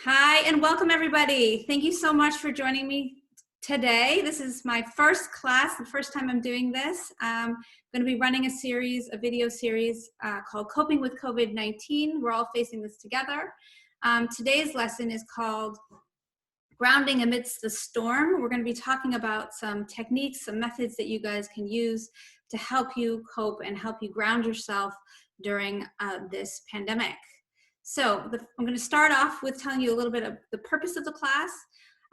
Hi, and welcome everybody. Thank you so much for joining me today. This is my first class, the first time I'm doing this. I'm going to be running a video series called Coping with COVID-19. We're all facing this together. Today's lesson is called Grounding Amidst the Storm. We're going to be talking about some techniques, some methods that you guys can use to help you cope and help you ground yourself during this pandemic. So I'm going to start off with telling you a little bit of the purpose of the class.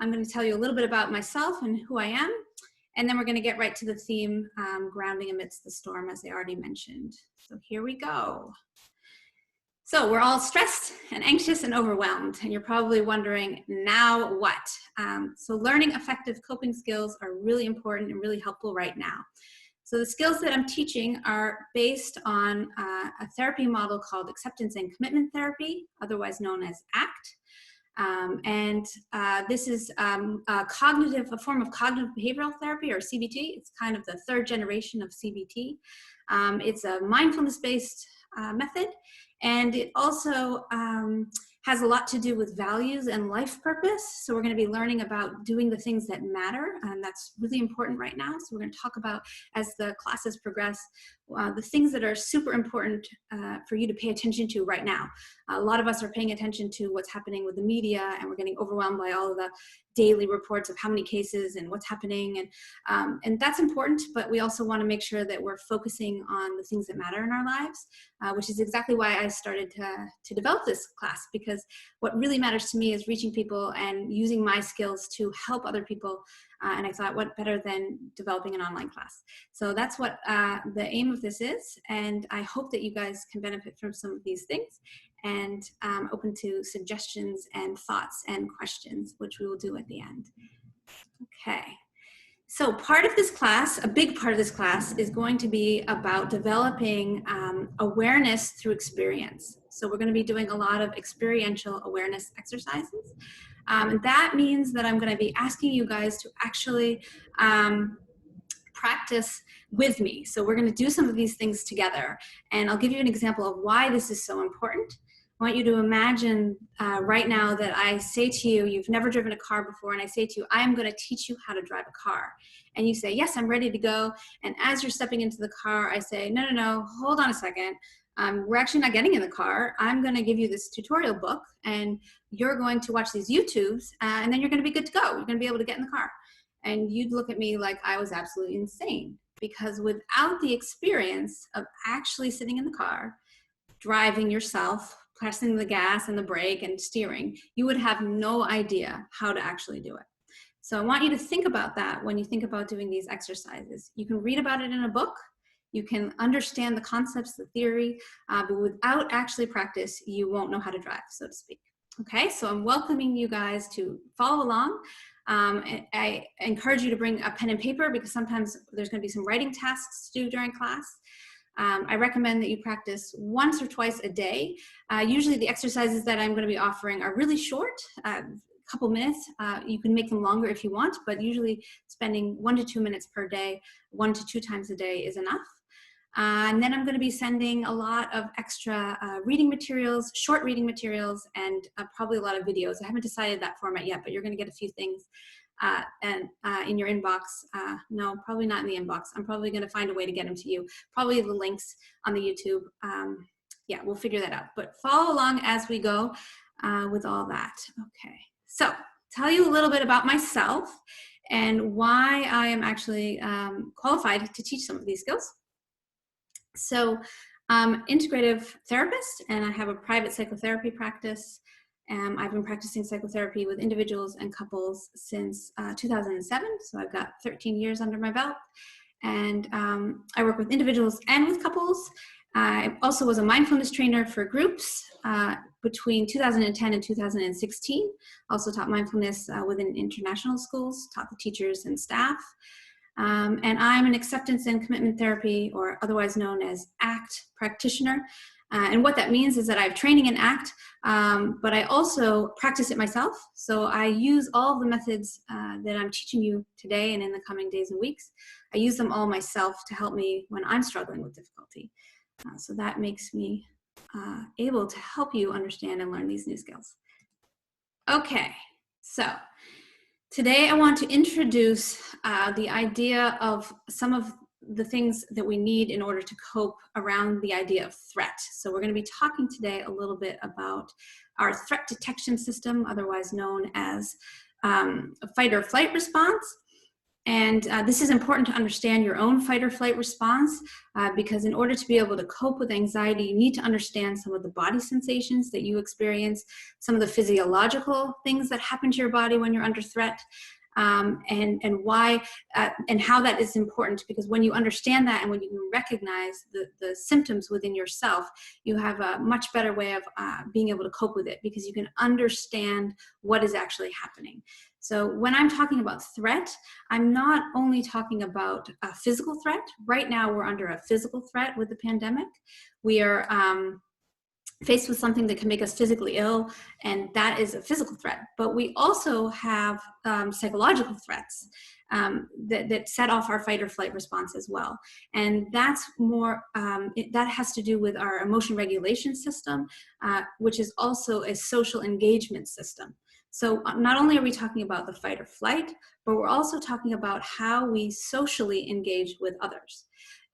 I'm going to tell you a little bit about myself and who I am. And then we're going to get right to the theme, grounding amidst the storm, as I already mentioned. So here we go. So we're all stressed and anxious and overwhelmed. And you're probably wondering, now what? So learning effective coping skills are really important and really helpful right now. So the skills that I'm teaching are based on a therapy model called Acceptance and Commitment Therapy, otherwise known as ACT. This is a form of cognitive behavioral therapy, or CBT. It's kind of the third generation of CBT. It's a mindfulness-based method, and it also has a lot to do with values and life purpose. So we're going to be learning about doing the things that matter, and that's really important right now. So we're going to talk about, as the classes progress, the things that are super important for you to pay attention to right now. A lot of us are paying attention to what's happening with the media, and we're getting overwhelmed by all of the daily reports of how many cases and what's happening, and that's important, but we also want to make sure that we're focusing on the things that matter in our lives, which is exactly why I started to develop this class, because what really matters to me is reaching people and using my skills to help other people, and I thought, what better than developing an online class? So that's what the aim of this is, and I hope that you guys can benefit from some of these things, and open to suggestions and thoughts and questions, which we will do at the end. Okay, so part of this class, a big part of this class, is going to be about developing awareness through experience. So we're going to be doing a lot of experiential awareness exercises. And that means that I'm going to be asking you guys to actually practice with me. So we're going to do some of these things together, and I'll give you an example of why this is so important. I want you to imagine right now that I say to you, you've never driven a car before, and I say to you, I am going to teach you how to drive a car. And you say, yes, I'm ready to go. And as you're stepping into the car, I say, no, hold on a second. We're actually not getting in the car. I'm going to give you this tutorial book, and you're going to watch these YouTubes, and then you're going to be good to go. You're going to be able to get in the car. And you'd look at me like I was absolutely insane, because without the experience of actually sitting in the car, driving yourself, pressing the gas and the brake and steering, you would have no idea how to actually do it. So I want you to think about that when you think about doing these exercises. You can read about it in a book, you can understand the concepts, the theory, but without actually practice, you won't know how to drive, so to speak. Okay, so I'm welcoming you guys to follow along. I encourage you to bring a pen and paper, because sometimes there's going to be some writing tasks to do during class. I recommend that you practice once or twice a day. Usually the exercises that I'm going to be offering are really short, a couple minutes. You can make them longer if you want, but usually spending 1 to 2 minutes per day, 1 to 2 times a day is enough. And then I'm going to be sending a lot of extra reading materials, short reading materials, and probably a lot of videos. I haven't decided that format yet, but you're going to get a few things in your inbox. No, probably not in the inbox. I'm probably going to find a way to get them to you. Probably the links on the YouTube. Yeah, we'll figure that out. But follow along as we go with all that. Okay, so tell you a little bit about myself and why I am actually qualified to teach some of these skills. So I'm an integrative therapist, and I have a private psychotherapy practice. I've been practicing psychotherapy with individuals and couples since 2007, so I've got 13 years under my belt. And I work with individuals and with couples. I also was a mindfulness trainer for groups between 2010 and 2016. Also taught mindfulness within international schools, taught the teachers and staff. And I'm an acceptance and commitment therapy, or otherwise known as ACT practitioner. And what that means is that I have training in ACT, but I also practice it myself. So I use all of the methods that I'm teaching you today and in the coming days and weeks. I use them all myself to help me when I'm struggling with difficulty. So that makes me able to help you understand and learn these new skills. Okay, so today I want to introduce the idea of some of the things that we need in order to cope around the idea of threat. So we're going to be talking today a little bit about our threat detection system, otherwise known as a fight or flight response. And this is important to understand your own fight or flight response because in order to be able to cope with anxiety, you need to understand some of the body sensations that you experience, some of the physiological things that happen to your body when you're under threat, and why and how that is important, because when you understand that and when you can recognize the symptoms within yourself, you have a much better way of being able to cope with it because you can understand what is actually happening. So when I'm talking about threat, I'm not only talking about a physical threat. Right now, we're under a physical threat with the pandemic. We are faced with something that can make us physically ill, and that is a physical threat. But we also have psychological threats that set off our fight or flight response as well. And that's more, that has to do with our emotion regulation system, which is also a social engagement system. So not only are we talking about the fight or flight, but we're also talking about how we socially engage with others.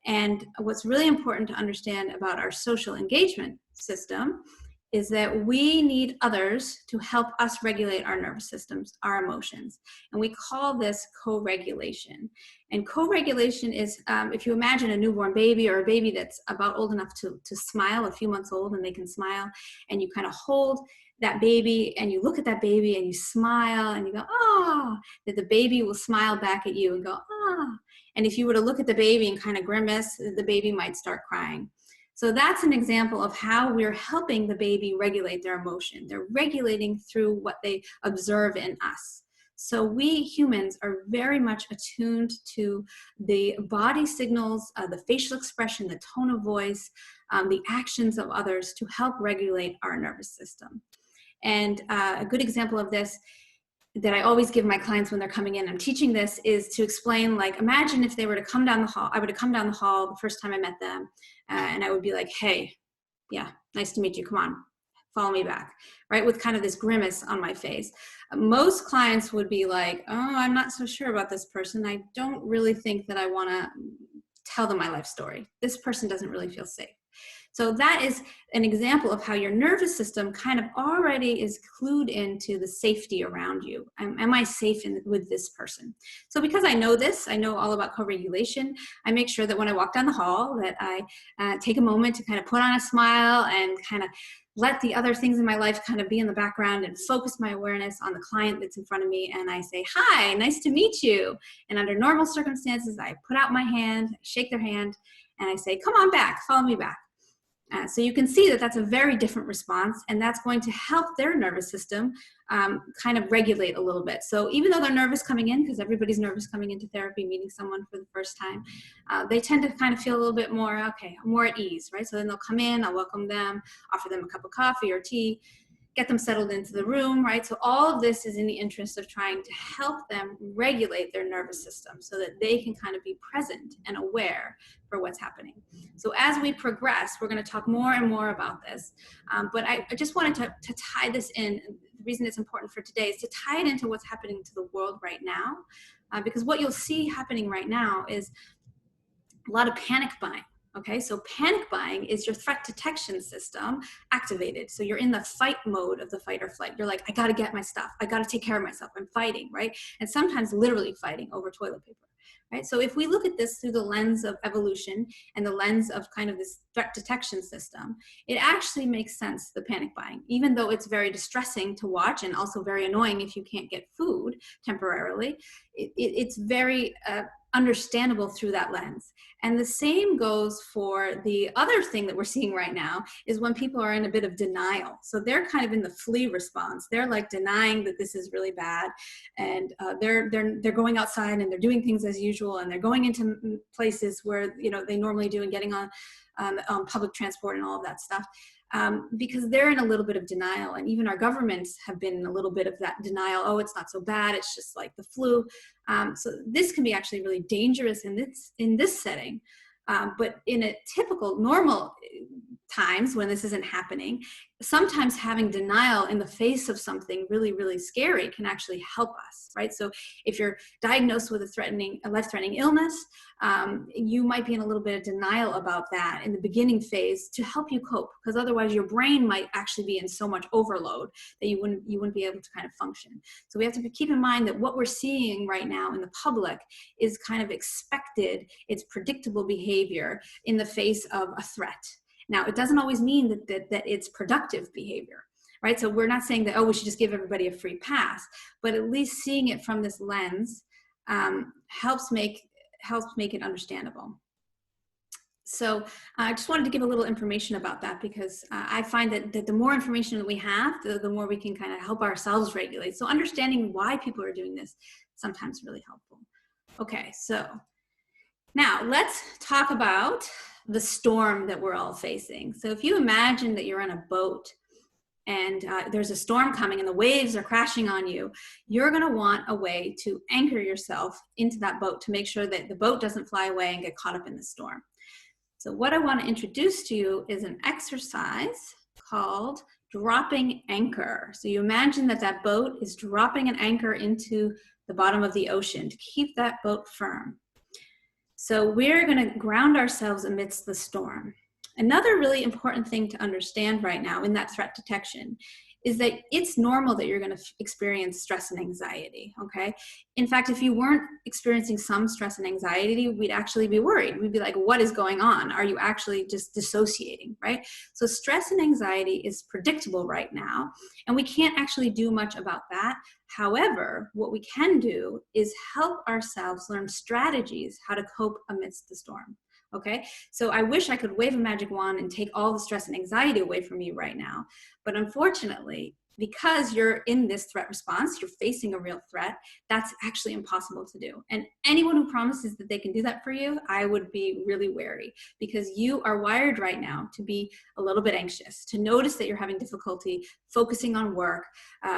And what's really important to understand about our social engagement system is that we need others to help us regulate our nervous systems, our emotions. And we call this co-regulation. And co-regulation is, if you imagine a newborn baby or a baby that's about old enough to smile, a few months old, and they can smile, and you kind of hold that baby and you look at that baby and you smile and you go, oh, that the baby will smile back at you and go, ah. And if you were to look at the baby and kind of grimace, the baby might start crying. So that's an example of how we're helping the baby regulate their emotion. They're regulating through what they observe in us. So we humans are very much attuned to the body signals, the facial expression, the tone of voice, the actions of others to help regulate our nervous system. And a good example of this that I always give my clients when they're coming in, I'm teaching this, is to explain, like, imagine if they were to come down the hall, I would have come down the hall the first time I met them, and I would be like, hey, yeah, nice to meet you, come on, follow me back, right? With kind of this grimace on my face. Most clients would be like, oh, I'm not so sure about this person. I don't really think that I want to tell them my life story. This person doesn't really feel safe. So that is an example of how your nervous system kind of already is clued into the safety around you. Am I safe with this person? So because I know this, I know all about co-regulation, I make sure that when I walk down the hall that I take a moment to kind of put on a smile and kind of let the other things in my life kind of be in the background and focus my awareness on the client that's in front of me. And I say, hi, nice to meet you. And under normal circumstances, I put out my hand, shake their hand, and I say, come on back, follow me back. So you can see that that's a very different response, and that's going to help their nervous system kind of regulate a little bit. So even though they're nervous coming in, because everybody's nervous coming into therapy, meeting someone for the first time, they tend to kind of feel a little bit more, okay, more at ease, right? So then they'll come in, I'll welcome them, offer them a cup of coffee or tea, get them settled into the room, right? So all of this is in the interest of trying to help them regulate their nervous system so that they can kind of be present and aware for what's happening. So as we progress, we're going to talk more and more about this. But I just wanted to tie this in. The reason it's important for today is to tie it into what's happening to the world right now. Because what you'll see happening right now is a lot of panic buying. Okay, so panic buying is your threat detection system activated. So you're in the fight mode of the fight or flight. You're like, I got to get my stuff. I got to take care of myself. I'm fighting, right? And sometimes literally fighting over toilet paper, right? So if we look at this through the lens of evolution and the lens of kind of this threat detection system, it actually makes sense, the panic buying, even though it's very distressing to watch and also very annoying if you can't get food temporarily. It's very understandable through that lens. And the same goes for the other thing that we're seeing right now is when people are in a bit of denial. So they're kind of in the flee response. They're like denying that this is really bad. And they're going outside and they're doing things as usual. And they're going into places where, you know, they normally do and getting on public transport and all of that stuff. Because they're in a little bit of denial, and even our governments have been in a little bit of that denial. Oh, it's not so bad. It's just like the flu. So this can be actually really dangerous in this setting. But in a typical, normal times when this isn't happening, sometimes having denial in the face of something really, really scary can actually help us, right? So if you're diagnosed with a life-threatening illness, you might be in a little bit of denial about that in the beginning phase to help you cope, because otherwise your brain might actually be in so much overload that you wouldn't be able to kind of function. So we have to keep in mind that what we're seeing right now in the public is kind of expected, it's predictable behavior in the face of a threat. Now, it doesn't always mean that it's productive behavior, right? So we're not saying that, oh, we should just give everybody a free pass, but at least seeing it from this lens helps make it understandable. So I just wanted to give a little information about that, because I find that the more information that we have, the more we can kind of help ourselves regulate. So understanding why people are doing this is sometimes really helpful. Okay, so now let's talk about the storm that we're all facing. So if you imagine that you're on a boat and there's a storm coming and the waves are crashing on you, you're going to want a way to anchor yourself into that boat to make sure that the boat doesn't fly away and get caught up in the storm. So what I want to introduce to you is an exercise called dropping anchor. So you imagine that boat is dropping an anchor into the bottom of the ocean to keep that boat firm. So we're going to ground ourselves amidst the storm. Another really important thing to understand right now in that threat detection is that it's normal that you're going to experience stress and anxiety, okay? In fact, if you weren't experiencing some stress and anxiety, we'd actually be worried. We'd be like, what is going on? Are you actually just dissociating, right? So stress and anxiety is predictable right now, and we can't actually do much about that. However, what we can do is help ourselves learn strategies how to cope amidst the storm. Okay, so I wish I could wave a magic wand and take all the stress and anxiety away from you right now. But unfortunately, because you're in this threat response, you're facing a real threat, that's actually impossible to do. And anyone who promises that they can do that for you, I would be really wary, because you are wired right now to be a little bit anxious, to notice that you're having difficulty focusing on work,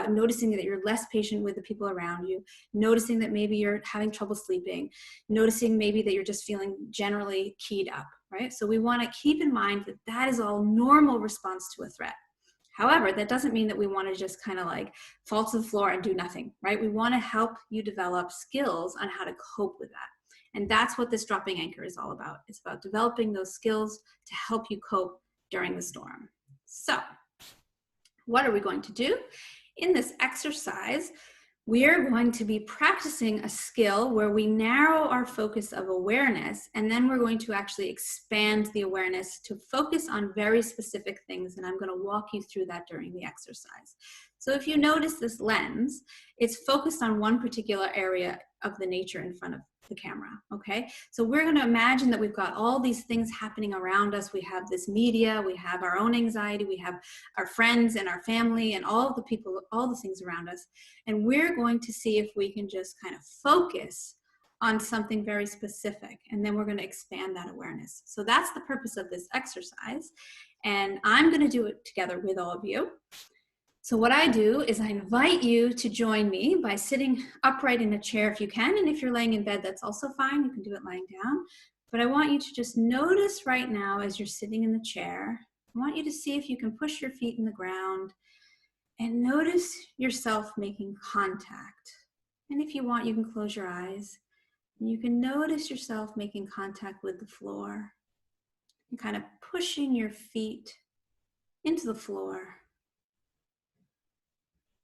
noticing that you're less patient with the people around you, noticing that maybe you're having trouble sleeping, noticing maybe that you're just feeling generally keyed up, right? So we want to keep in mind that that is all normal response to a threat. However, that doesn't mean that we want to just kind of like fall to the floor and do nothing, right? We want to help you develop skills on how to cope with that. And that's what this dropping anchor is all about. It's about developing those skills to help you cope during the storm. So what are we going to do? In this exercise, we are going to be practicing a skill where we narrow our focus of awareness, and then we're going to actually expand the awareness to focus on very specific things, and I'm going to walk you through that during the exercise. So if you notice this lens, it's focused on one particular area of the nature in front of the camera, okay? So we're going to imagine that we've got all these things happening around us. We have this media, we have our own anxiety, we have our friends and our family and all the people, all the things around us. And we're going to see if we can just kind of focus on something very specific, and then we're going to expand that awareness. So that's the purpose of this exercise, and I'm going to do it together with all of you. So what I do is I invite you to join me by sitting upright in a chair if you can, and if you're laying in bed, that's also fine. You can do it lying down. But I want you to just notice right now as you're sitting in the chair, I want you to see if you can push your feet in the ground and notice yourself making contact. And if you want, you can close your eyes. And you can notice yourself making contact with the floor and kind of pushing your feet into the floor.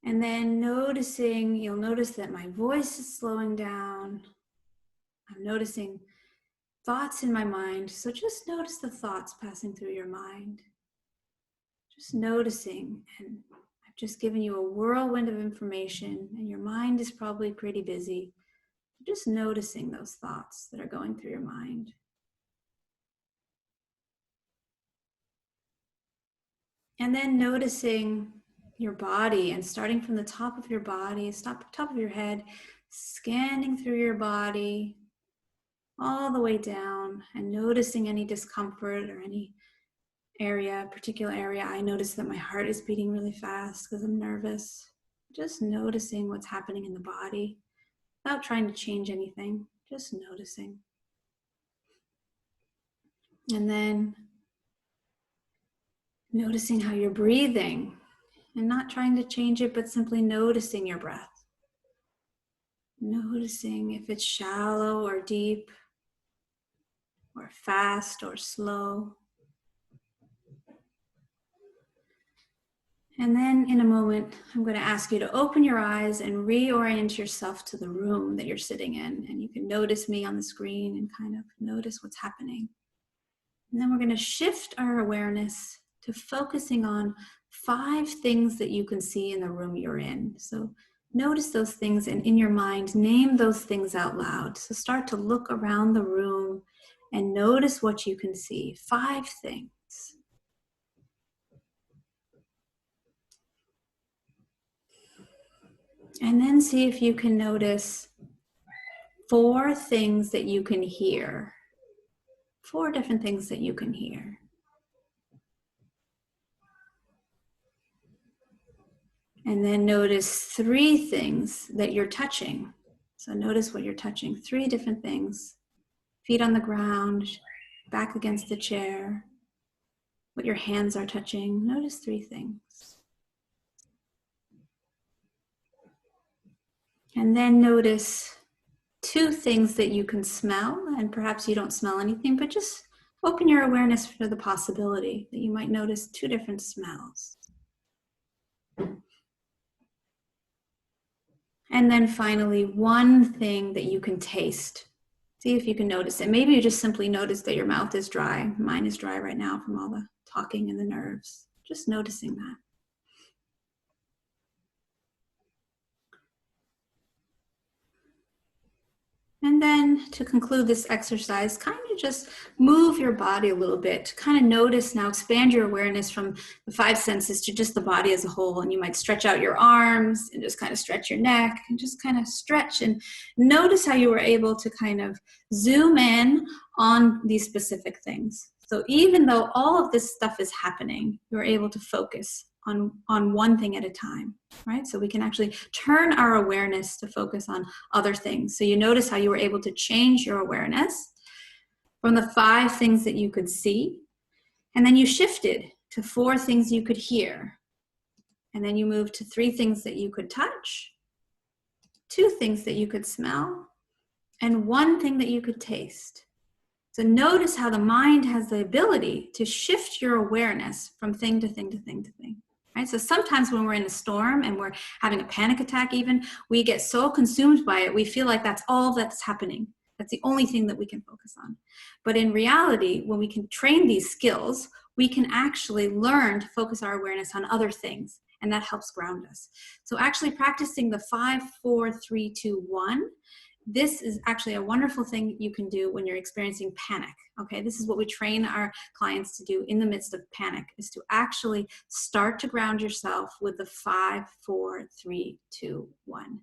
And then noticing, you'll notice that my voice is slowing down. I'm noticing thoughts in my mind. So just notice the thoughts passing through your mind. Just noticing, and I've just given you a whirlwind of information, and your mind is probably pretty busy. Just noticing those thoughts that are going through your mind. And then noticing your body, and starting from the top of your body, top of your head, scanning through your body all the way down, and noticing any discomfort or any particular area. I notice that my heart is beating really fast because I'm nervous. Just noticing what's happening in the body without trying to change anything, just noticing. And then Noticing how you're breathing and not trying to change it, but simply noticing your breath. Noticing if it's shallow or deep, or fast or slow. And then in a moment, I'm going to ask you to open your eyes and reorient yourself to the room that you're sitting in. And you can notice me on the screen and kind of notice what's happening. And then we're going to shift our awareness to focusing on 5 things that you can see in the room you're in. So notice those things, and in your mind, name those things out loud. So start to look around the room and notice what you can see. 5 things. And then see if you can notice 4 things that you can hear. 4 different things that you can hear. And then notice 3 things that you're touching. So notice what you're touching. 3 different things. Feet on the ground, back against the chair, what your hands are touching. Notice 3 things. And then notice 2 things that you can smell, and perhaps you don't smell anything, but just open your awareness for the possibility that you might notice 2 different smells. And then finally, 1 thing that you can taste. See if you can notice it. Maybe you just simply notice that your mouth is dry. Mine is dry right now from all the talking and the nerves. Just noticing that. And then to conclude this exercise, kind of just move your body a little bit. Kind of notice now, expand your awareness from the 5 senses to just the body as a whole. And you might stretch out your arms and just kind of stretch your neck and just kind of stretch and notice how you were able to kind of zoom in on these specific things. So even though all of this stuff is happening, you're able to focus on 1 thing at a time, right? So we can actually turn our awareness to focus on other things. So you notice how you were able to change your awareness from the 5 things that you could see, and then you shifted to 4 things you could hear, and then you moved to 3 things that you could touch, 2 things that you could smell, and 1 thing that you could taste. So notice how the mind has the ability to shift your awareness from thing to thing to thing to thing. Right? So sometimes when we're in a storm and we're having a panic attack even, we get so consumed by it, we feel like that's all that's happening. That's the only thing that we can focus on. But in reality, when we can train these skills, we can actually learn to focus our awareness on other things, and that helps ground us. So actually practicing the 5, 4, 3, 2, 1, this is actually a wonderful thing you can do when you're experiencing panic, okay? This is what we train our clients to do in the midst of panic, is to actually start to ground yourself with the 5, 4, 3, 2, 1.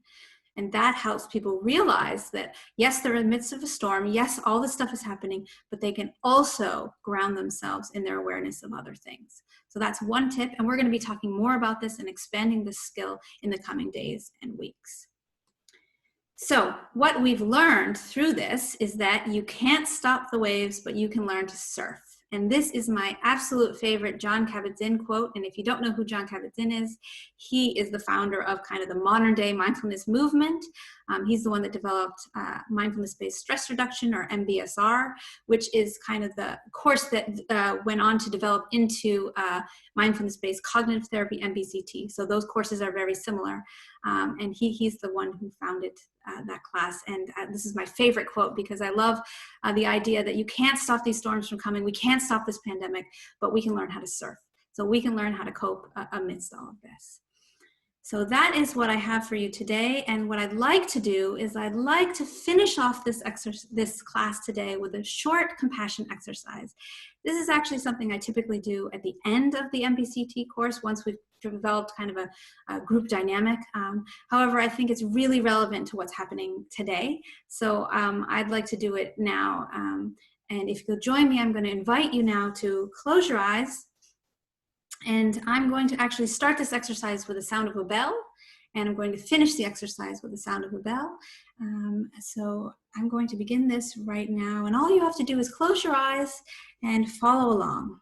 And that helps people realize that, yes, they're in the midst of a storm. Yes, all this stuff is happening, but they can also ground themselves in their awareness of other things. So that's 1 tip. And we're going to be talking more about this and expanding this skill in the coming days and weeks. So what we've learned through this is that you can't stop the waves, but you can learn to surf. And this is my absolute favorite Jon Kabat-Zinn quote. And if you don't know who Jon Kabat-Zinn is, he is the founder of kind of the modern day mindfulness movement. He's the one that developed Mindfulness-Based Stress Reduction, or MBSR, which is kind of the course that went on to develop into Mindfulness-Based Cognitive Therapy, MBCT. So those courses are very similar. And he's the one who founded that class. And this is my favorite quote, because I love the idea that you can't stop these storms from coming. We can't stop this pandemic, but we can learn how to surf. So we can learn how to cope amidst all of this. So that is what I have for you today. And what I'd like to do is I'd like to finish off this class today with a short compassion exercise. This is actually something I typically do at the end of the MBCT course, once we've developed kind of a group dynamic. However, I think it's really relevant to what's happening today. So I'd like to do it now. And if you'll join me, I'm going to invite you now to close your eyes. And I'm going to actually start this exercise with the sound of a bell, and I'm going to finish the exercise with the sound of a bell. So I'm going to begin this right now, and all you have to do is close your eyes and follow along.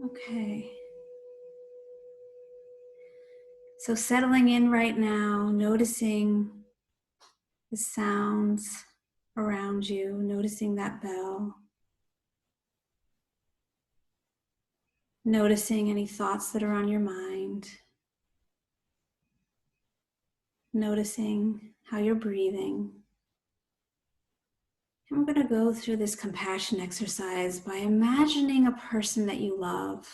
Okay. So settling in right now, noticing the sounds around you, noticing that bell, noticing any thoughts that are on your mind, noticing how you're breathing. And we're going to go through this compassion exercise by imagining a person that you love,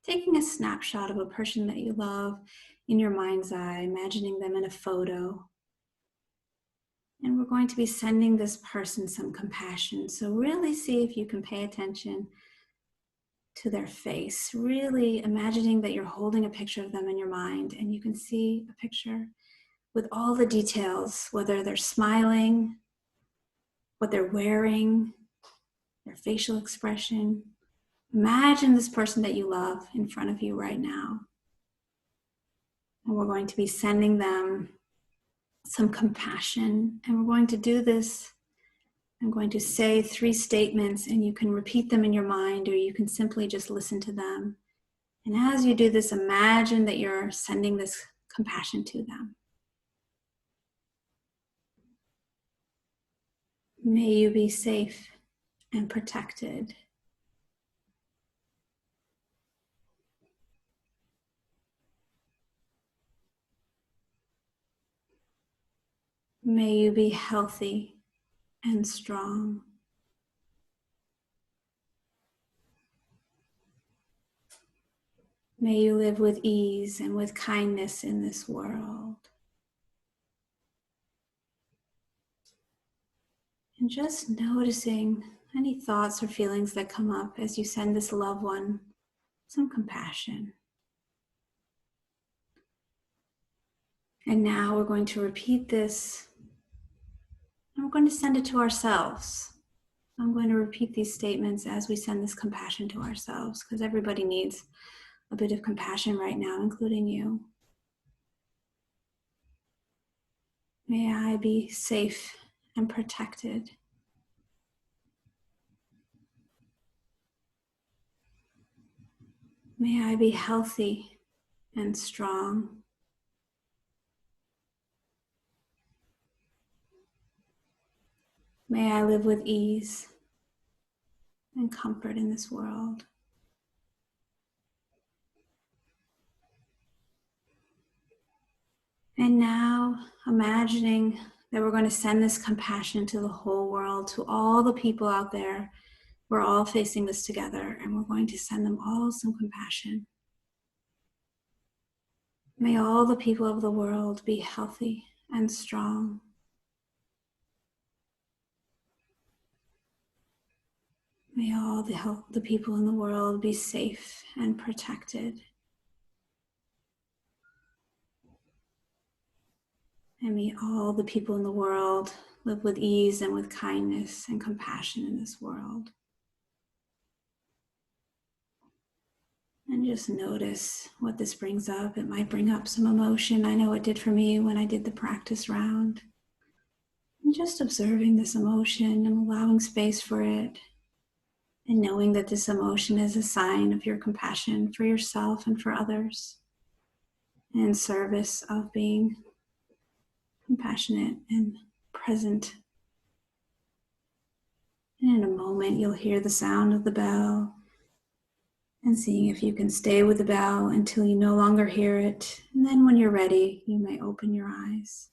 taking a snapshot of a person that you love in your mind's eye, imagining them in a photo. And we're going to be sending this person some compassion. So really see if you can pay attention to their face, really imagining that you're holding a picture of them in your mind, and you can see a picture with all the details, whether they're smiling, what they're wearing, their facial expression. Imagine this person that you love in front of you right now. And we're going to be sending them some compassion. And we're going to do this. I'm going to say 3 statements, and you can repeat them in your mind, or you can simply just listen to them. And as you do this, imagine that you're sending this compassion to them. May you be safe and protected. May you be healthy and strong. May you live with ease and with kindness in this world. And just noticing any thoughts or feelings that come up as you send this loved one some compassion. And now we're going to repeat this, and we're going to send it to ourselves. I'm going to repeat these statements as we send this compassion to ourselves, because everybody needs a bit of compassion right now, including you. May I be safe and protected. May I be healthy and strong. May I live with ease and comfort in this world. And now, imagining that we're going to send this compassion to the whole world, to all the people out there. We're all facing this together, and we're going to send them all some compassion. May all the people of the world be healthy and strong. May all the people in the world be safe and protected. And may all the people in the world live with ease and with kindness and compassion in this world. And just notice what this brings up. It might bring up some emotion. I know it did for me when I did the practice round. And just observing this emotion and allowing space for it. And knowing that this emotion is a sign of your compassion for yourself and for others. In service of being compassionate and present. And in a moment, you'll hear the sound of the bell, and seeing if you can stay with the bell until you no longer hear it. And then when you're ready, you may open your eyes.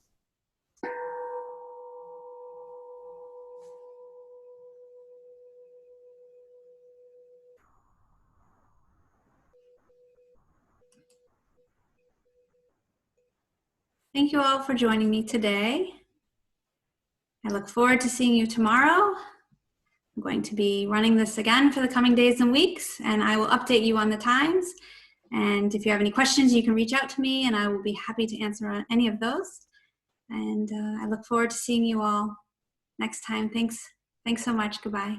Thank you all for joining me today. I look forward to seeing you tomorrow. I'm going to be running this again for the coming days and weeks, and I will update you on the times. And if you have any questions, you can reach out to me, and I will be happy to answer any of those. And I look forward to seeing you all next time. Thanks so much. Goodbye.